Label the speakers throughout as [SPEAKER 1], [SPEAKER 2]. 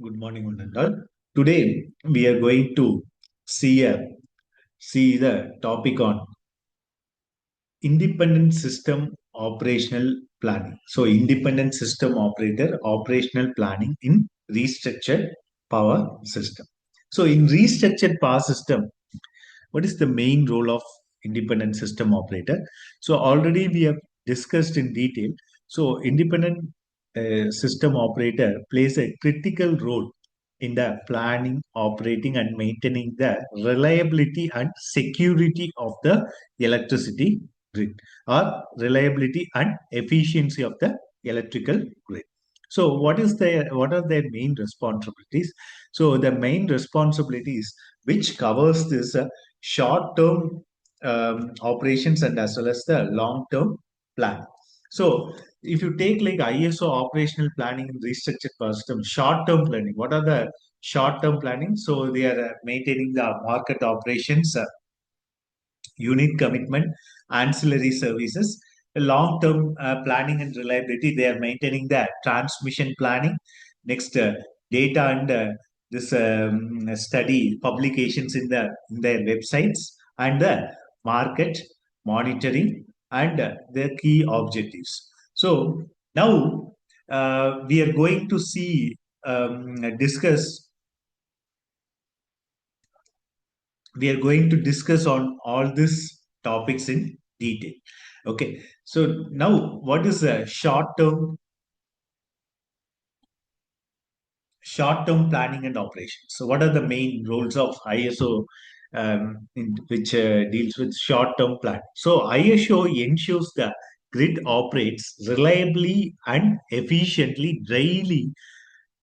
[SPEAKER 1] Good morning, Unandal. Today we are going to see the topic on independent system operational planning. So, independent system operator operational planning in restructured power system. So, in restructured power system, what is the main role of independent system operator? So, already we have discussed in detail. So, independent system operator plays a critical role in the planning, operating, and maintaining the reliability and security of the electricity grid, or reliability and efficiency of the electrical grid. So, what are their main responsibilities? So, the main responsibilities which covers this short-term operations and as well as the long-term plan. So, if you take like ISO operational planning and restructured power system, short-term planning, what are the short-term planning? So, they are maintaining the market operations, unit commitment, ancillary services, long-term planning and reliability. They are maintaining the transmission planning. Next, data and this study publications in their websites, and the market monitoring and their key objectives. So now we are going to discuss we are going to discuss on all these topics in detail. Okay, so now what is a short term planning and operations? So what are the main roles of ISO, which deals with short term planning? So ISO ensures the grid operates reliably and efficiently daily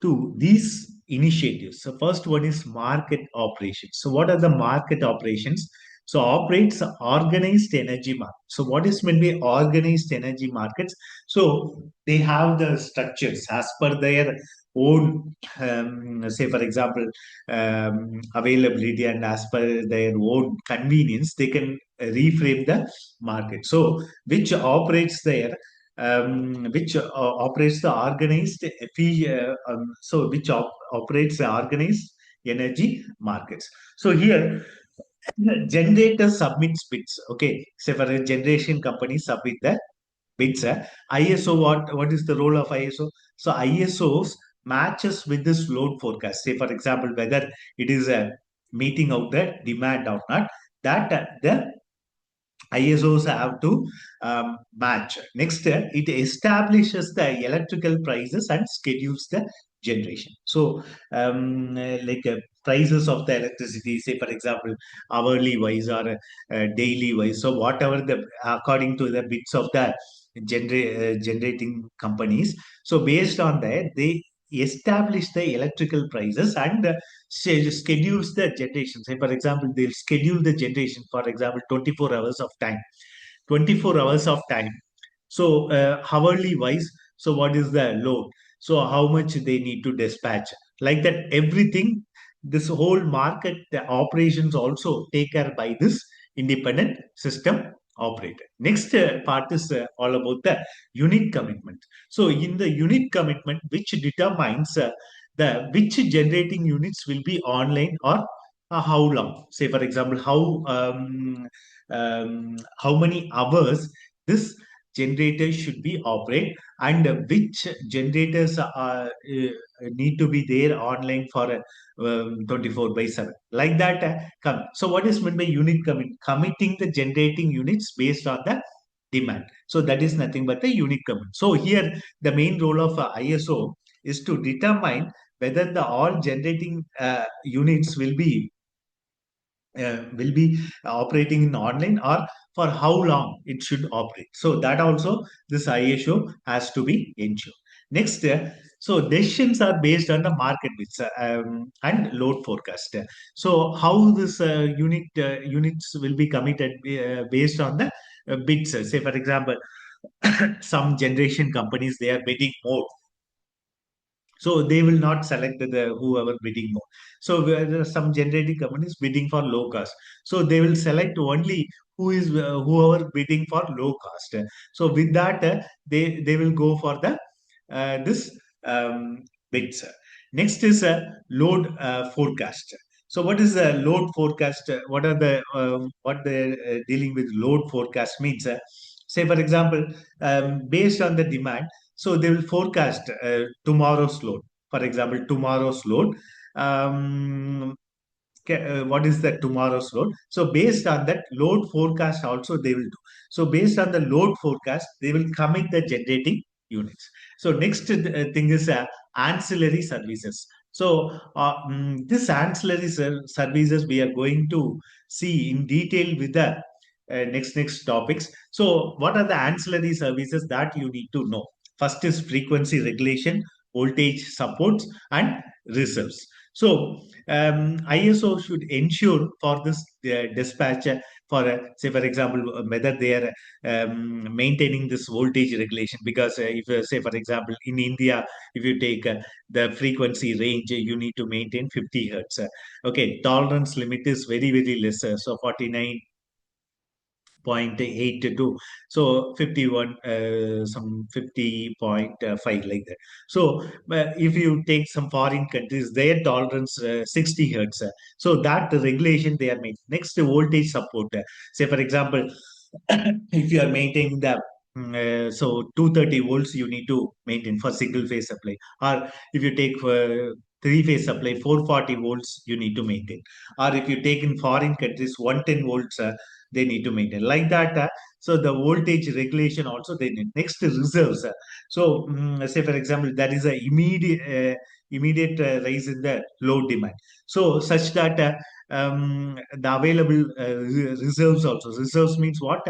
[SPEAKER 1] to these initiatives. So first one is market operations. So what are the market operations? So operates organized energy market. So what is meant by organized energy markets? So they have the structures as per their own, say for example, availability, and as per their own convenience, they can reframe the market. So which operates the organized operates the organized energy markets. So here generator submits bids. Okay, say for a generation company submit the bids. ISO, what is the role of ISO? So ISOs matches with this load forecast. Say for example, whether it is meeting out the demand or not, that the ISOs have to match. Next, it establishes the electrical prices and schedules the generation. So, prices of the electricity, say for example, hourly wise or daily wise. So, whatever the according to the bids of the generating companies. So, based on that, they establish the electrical prices and schedules the generation. Say, for example, they'll schedule the generation, for example, 24 hours of time. 24 hours of time. So, hourly wise, so what is the load? So, how much they need to dispatch? Like that, everything, this whole market, the operations also take care by this independent system operator. Next part is all about the unit commitment. So, in the unit commitment, which determines the which generating units will be online or how long. Say for example, how many hours this generator should be operate, and which generators need to be there online for 24 by 7, like that. So what is meant by unit committing the generating units based on the demand. So that is nothing but the unit commit. So here the main role of ISO is to determine whether the all generating units will be operating in online, or for how long it should operate. So that also this ISO has to be ensured. Next, so decisions are based on the market bids and load forecast. So how this units will be committed based on the bids. Say for example, some generation companies, they are bidding more, so they will not select the whoever bidding more. So there are some generating companies bidding for low cost. So they will select only whoever bidding for low cost. So with that, they will go for the this bids. Next is a load forecast. So what is a load forecast? What are the what they're dealing with load forecast means? Say for example, based on the demand, so they will forecast tomorrow's load. For example, tomorrow's load. Um, what is the tomorrow's load? So based on that load forecast also they will do. So based on the load forecast, they will commit the generating units. So next thing is ancillary services. So this ancillary services we are going to see in detail with the next topics. So what are the ancillary services that you need to know? First is frequency regulation, voltage supports, and reserves. So ISO should ensure for this dispatch for say for example whether they are maintaining this voltage regulation, because if say for example in India, if you take the frequency range, you need to maintain 50 hertz. Okay, tolerance limit is very less, so 49 0.82, so 51 some 50.5 like that. So if you take some foreign countries, their tolerance 60 hertz, so that regulation they are made. Next, voltage support, say for example if you are maintaining the so 230 volts you need to maintain for single phase supply, or if you take three phase supply 440 volts you need to maintain, or if you take in foreign countries 110 volts they need to maintain like that. So the voltage regulation also they need. Next, reserves. So say for example there is a immediate rise in the load demand, so such that the available reserves also. Reserves means what?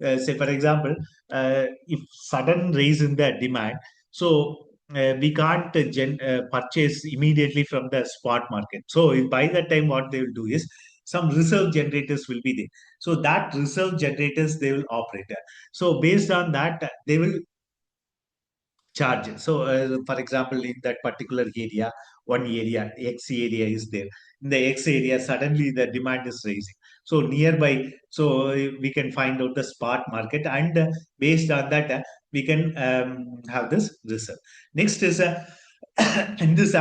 [SPEAKER 1] Say for example if sudden rise in the demand, so we can't purchase immediately from the spot market. So by that time what they will do is some reserve generators will be there, so that reserve generators they will operate. So based on that, they will charge. So for example, in that particular area, one area, X area is there. In the X area, suddenly the demand is rising. So nearby, so we can find out the spot market, and based on that, we can have this reserve. Next is in this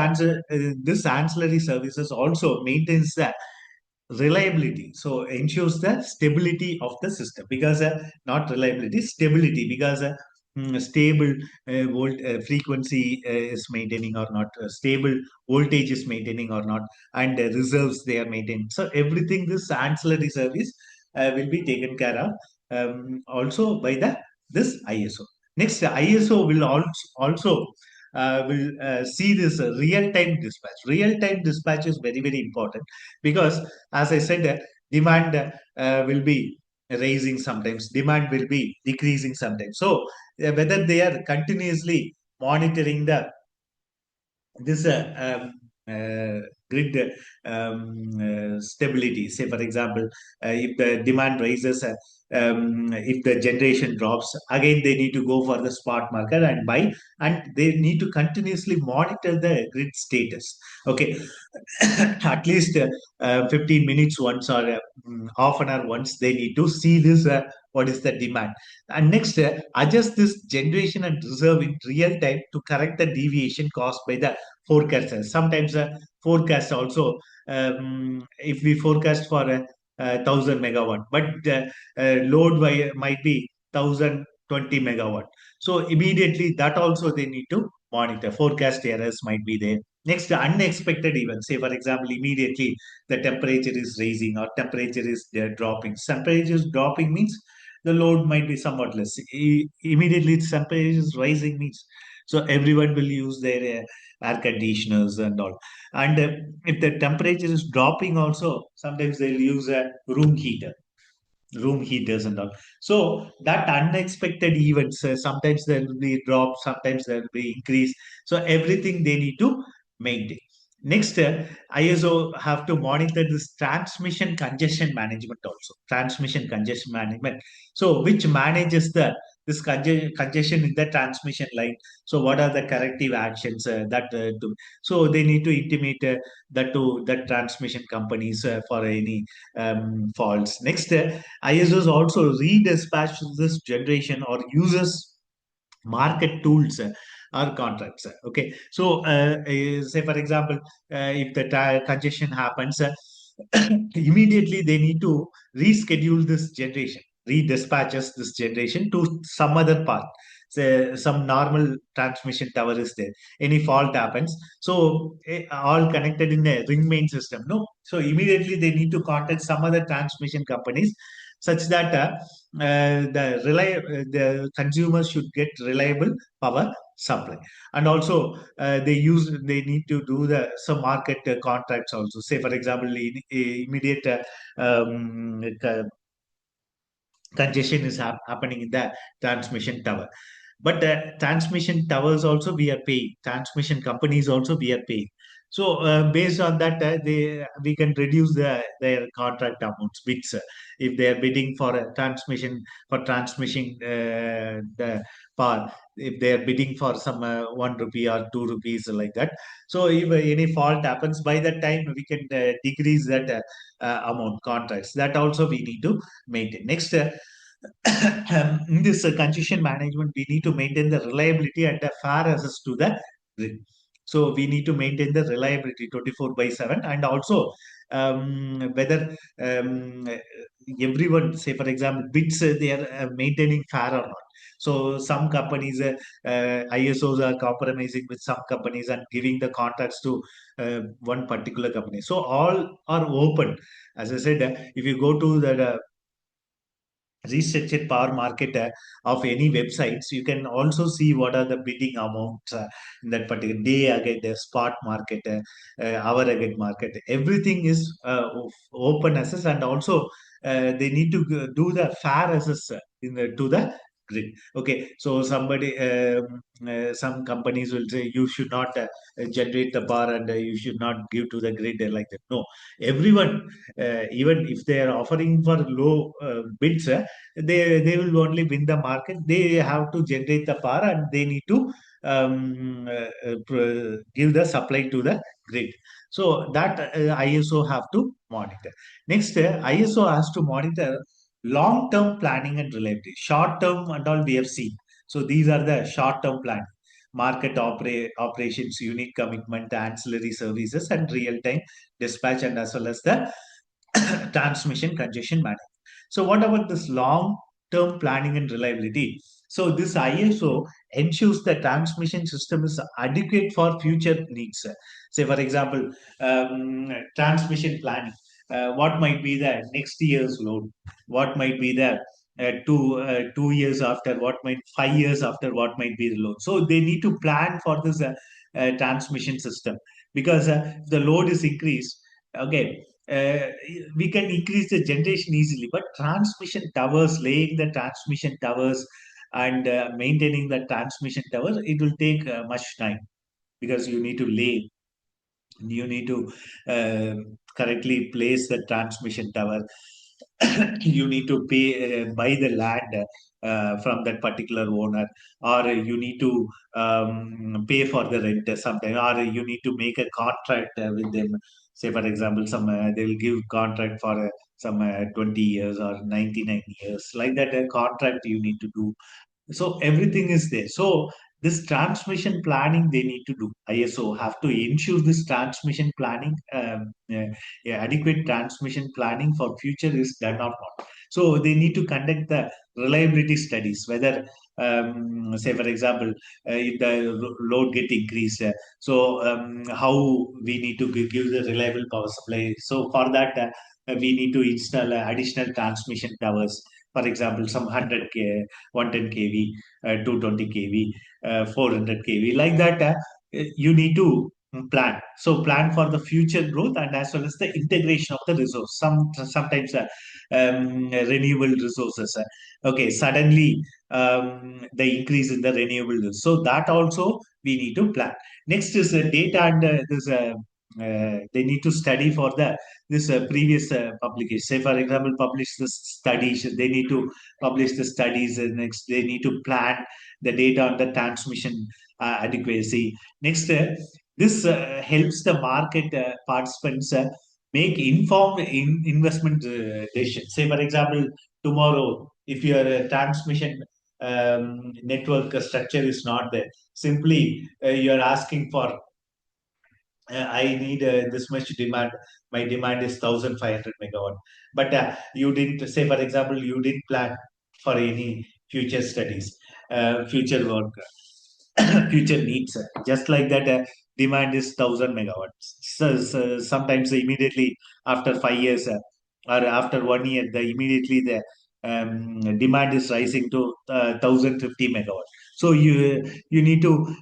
[SPEAKER 1] ancillary services also maintains the reliability, so ensures the stability of the system, because not reliability, stability, because stable frequency is maintaining or not, stable voltage is maintaining or not, and reserves they are maintaining. So everything this ancillary service will be taken care of also by the this ISO. Next, ISO will also will see this real time dispatch. Real time dispatch is very important, because as I said, demand will be rising sometimes, demand will be decreasing sometimes. So whether they are continuously monitoring the this grid stability. Say for example, if the demand rises, if the generation drops, again they need to go for the spot market and buy, and they need to continuously monitor the grid status. Okay, at least 15 minutes once, or half an hour once, they need to see this what is the demand, and next adjust this generation and reserve in real time to correct the deviation caused by the forecasters. Sometimes forecast also, if we forecast for a, 1000 megawatt, but load by might be 1020 megawatt, so immediately that also they need to monitor. Forecast errors might be there. Next, unexpected events. Say, for example, immediately the temperature is rising or temperature is dropping. Temperature is dropping means the load might be somewhat less. Immediately, temperature is rising means so everyone will use their air conditioners and all. And if the temperature is dropping, also sometimes they'll use a room heaters and all. So that unexpected events, sometimes there will be drop, sometimes there will be increase. So everything they need to maintain. Next, ISO have to monitor this transmission congestion management also. Transmission congestion management. So which manages the this congestion in the transmission line. So what are the corrective actions that do? So they need to intimate that to the transmission companies for any faults. Next, ISOs also redispatch this generation or uses market tools or contracts. Okay, so say for example, if the congestion happens, immediately they need to reschedule this generation, redispatches this generation to some other path. Say some normal transmission tower is there. Any fault happens, so all connected in a ring main system. No, so immediately they need to contact some other transmission companies, such that the consumers should get reliable power supply. And also they need to do some market contracts also. Say for example, immediate congestion is happening in the transmission tower. But transmission towers also we are paying. Transmission companies also we are paying. So based on that, we can reduce their contract amounts bids, if they are bidding for a transmission, for transmission the power. If they are bidding for some 1 rupee or 2 rupees like that. So if any fault happens, by that time we can decrease that amount contracts. That also we need to maintain. Next, in this congestion management, we need to maintain the reliability and the fair access to the grid. So we need to maintain the reliability 24 by 7, and also whether everyone, say for example, bids, they are maintaining fair or not. So some companies, ISOs are compromising with some companies and giving the contracts to one particular company. So all are open. As I said, if you go to the restructured power market of any websites, you can also see what are the bidding amounts in that particular day ahead, spot market, hour ahead market. Everything is open access, and also they need to do the fair access to the grid. Okay, so some companies will say you should not generate the power, and you should not give to the grid like that. No, everyone, even if they are offering for low bids, they will only win the market. They have to generate the power, and they need to give the supply to the grid. So that ISO have to monitor. Next, ISO has to monitor long-term planning and reliability. Short-term and all we have seen. So these are the short-term planning. Market operations, unit commitment, ancillary services, and real-time dispatch, and as well as the transmission congestion management. So what about this long-term planning and reliability? So this ISO ensures the transmission system is adequate for future needs. Say for example, transmission planning. What might be the next year's load? What might be the 2 years after? What might 5 years after? What might be the load? So they need to plan for this transmission system, because if the load is increased, okay, we can increase the generation easily, but transmission towers, laying the transmission towers and maintaining the transmission towers, it will take much time, because you need to lay, you need to correctly place the transmission tower. You need to pay, buy the land from that particular owner, or you need to pay for the rent sometime, or you need to make a contract with them. Say for example, some they will give contract for some 20 years or 99 years, like that contract you need to do. So everything is there. So this transmission planning they need to do. ISO have to ensure this transmission planning, yeah, adequate transmission planning for future is done or not. So they need to conduct the reliability studies, whether say for example, if the load get increased, so how we need to give the reliable power supply. So for that, we need to install additional transmission towers. For example, some 100 k, 110 kV, 220 kV, 400 kV, like that. You need to plan. So plan for the future growth, and as well as the integration of the resource. Sometimes renewable resources. Okay, suddenly the increase in the renewable resource. So that also we need to plan. Next is data, and this. They need to study for the this previous publication. Say for example, publish the studies. They need to publish the studies. And next, they need to plan the data on the transmission adequacy. Next, this helps the market participants make informed investment decisions. Say for example, tomorrow, if your transmission network structure is not there. Simply, you're asking for I need this much demand. My demand is 1,500 megawatt. But you didn't say, for example, you didn't plan for any future studies, future work, future needs. Just like that, demand is 1,000 megawatts. So sometimes immediately after 5 years or after 1 year, immediately the demand is rising to 1,050 megawatts. So you need to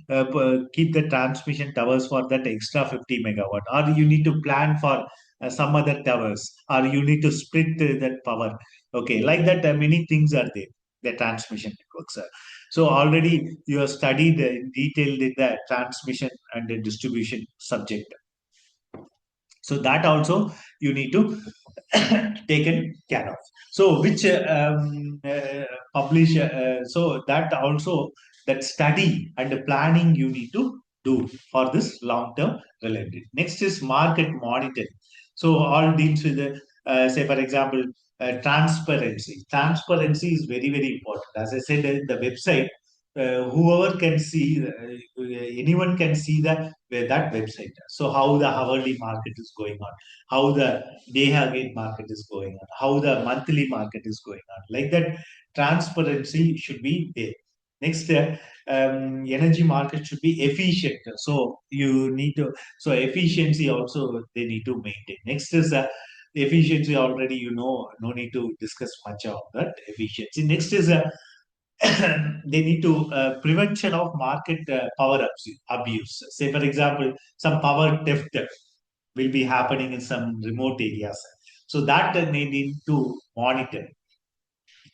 [SPEAKER 1] keep the transmission towers for that extra 50 megawatt, or you need to plan for some other towers, or you need to split that power. Okay, like that, many things are there. The transmission networks. So already you have studied in detail in the transmission and the distribution subject. So that also you need to taken care of. So which publish so that also, that study and the planning you need to do for this long term reliability. Next is market monitoring. So all deals with the say for example, transparency is very very important. As I said in the website, whoever can see, anyone can see that website. So how the hourly market is going on, how the day ahead market is going on, how the monthly market is going on. Like that, transparency should be there. Next, energy market should be efficient. So you need to, so efficiency also they need to maintain. Next is efficiency. Already you know, no need to discuss much of that efficiency. Next is they need to prevention of market power abuse. Say for example, some power theft will be happening in some remote areas. So that they need to monitor.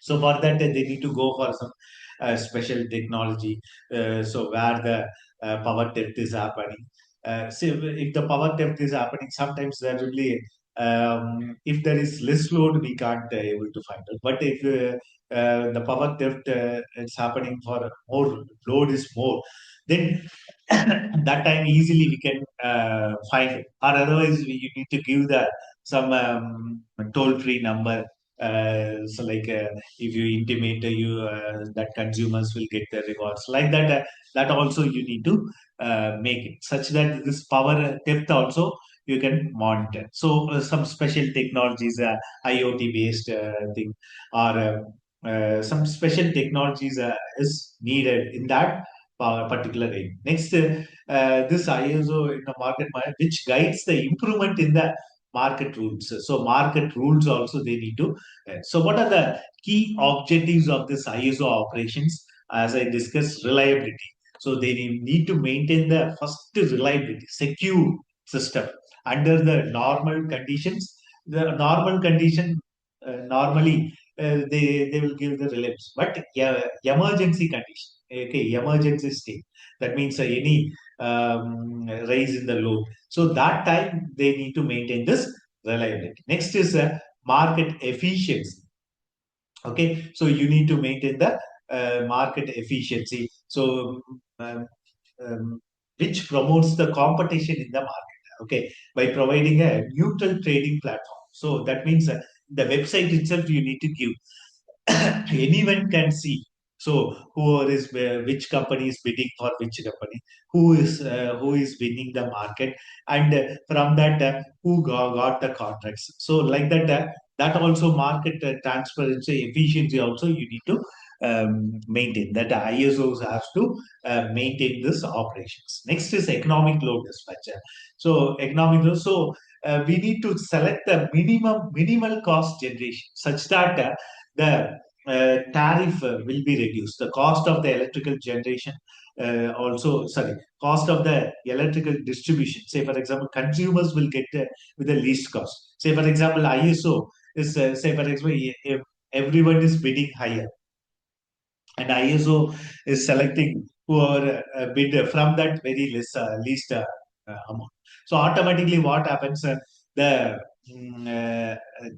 [SPEAKER 1] So for that, they need to go for some special technology. So where the power theft is happening. See, if the power theft is happening, sometimes there will be, if there is less load, we can't able to find it. But if the power theft is happening for more load is more, then that time easily we can find it. Or otherwise, you need to give the some toll free number. So like if you intimate you that consumers will get the rewards, like that, that also you need to make it such that this power theft also you can monitor. So some special technologies, IoT based thing, or some special technologies is needed in that particular area. Next, this ISO in the market which guides the improvement in the market rules. So market rules also they need to. So what are the key objectives of this ISO operations? As I discussed, reliability. So they need to maintain the first reliability, secure system under the normal conditions. The normal condition normally they will give the reliance, but yeah, emergency condition. Okay, emergency state. That means any rise in the load. So that time they need to maintain this reliability. Next is market efficiency. Okay, so you need to maintain the market efficiency. So which promotes the competition in the market. Okay, by providing a neutral trading platform. So that means the website itself you need to give anyone can see. So who is which company is bidding for which company, who is winning the market, and from that who got the contracts. So like that, that also market transparency, efficiency also you need to maintain. That the ISOs have to maintain this operations. Next is economic load dispatch. So economic load. So we need to select the minimal cost generation such that the tariff will be reduced. The cost of the electrical generation also, sorry, cost of the electrical distribution. Say, for example, consumers will get with the least cost. Say, for example, ISO is, say, for example, if everyone is bidding higher, and ISO is selecting whoever bid from that very least amount. So automatically, what happens? The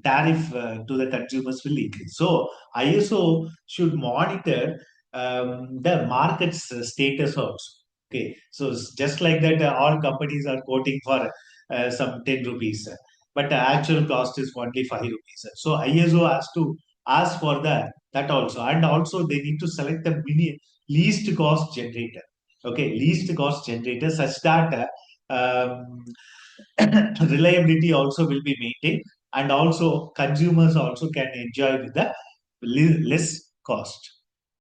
[SPEAKER 1] tariff to the consumers will increase. So ISO should monitor the market's status also. Okay, so just like that, all companies are quoting for some 10 rupees, but the actual cost is only 5 rupees. So ISO has to ask for that also, and also they need to select the least cost generator. Okay, least cost generator, such that reliability also will be maintained, and also consumers also can enjoy with the less cost.